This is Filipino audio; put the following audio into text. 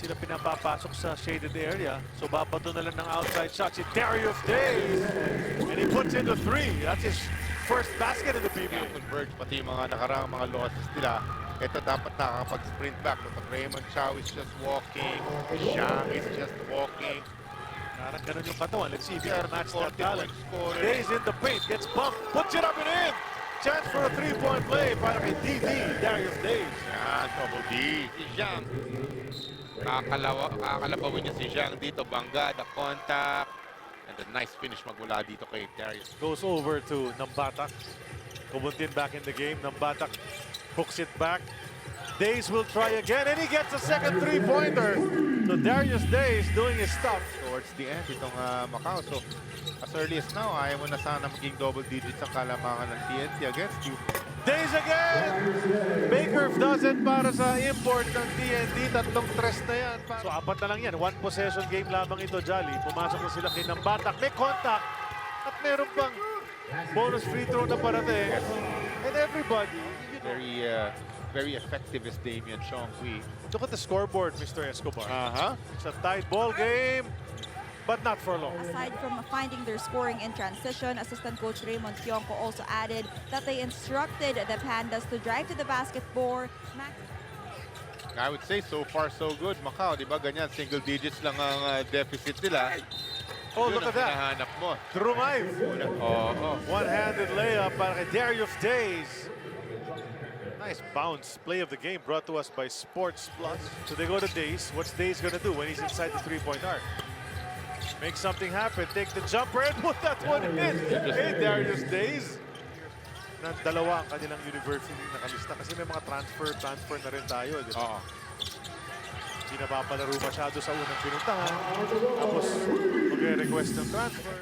sila pinapapasok sa shaded area. So babato na lang ng outside shot si Darius Days. And he puts in the three. That's his first basket in the PBA. Converge, pati yung mga nakarang mga losses nila. Ito dapat nakakapag-sprint back. But Raymond Chow is just walking. Xiang is just walking. Parang ganun yung katawan. Let's see if he can match that 40 talent. scorer. Days in the paint, gets bumped, puts it up and in. Chance for a three-point play para kay DD, Darius Days. Yan, double D. Si Xiang. Kakalabawin niya si Xiang dito. Bangga, the contact. And the nice finish magmula dito kay Darius. Goes over to Nambatak. Kubuntin back in the game. Nambatak hooks it back. Days will try again, and he gets a second three-pointer. So Darius Days doing his stuff. Towards the end, itong Macau. So, as early as now, ayaw mo na sana maging double digits ang kalamangan ng TNT against you. Days again! Baker does it para sa import ng TNT. Tatlong tres na yan. So apat na lang yan. One possession game lamang ito, Jolly. Pumasok na sila kay Nambatak. May contact. At meron pang bonus free throw na parating. And everybody, Very effective is Damian Chongqui. look at the scoreboard, Mr. Escobar. Uh-huh. It's a tight ball game, but not for long. Aside from finding their scoring in transition, assistant coach Raymond Tionco also added that they instructed the Pandas to drive to the basketball. I would say so far so good. Macau, di ba ganyan? Single digits lang ang deficit nila. Oh, Yun look ang at that. hinahanap mo. Drumayv. Oo. One-handed layup para kay Darius Days. Nice bounce. Play of the game brought to us by Sports Plus. So they go to Days. What's Days gonna do when he's inside the three-point arc? Make something happen. Take the jumper and put that one in. Hey, Darius Days. Dalawa ang kanilang university nakalista kasi may mga transfer na rin tayo. Di ba? Oo. Hindi napapalaro masyado sa unang pinuntahan. Tapos mag-request ng transfer.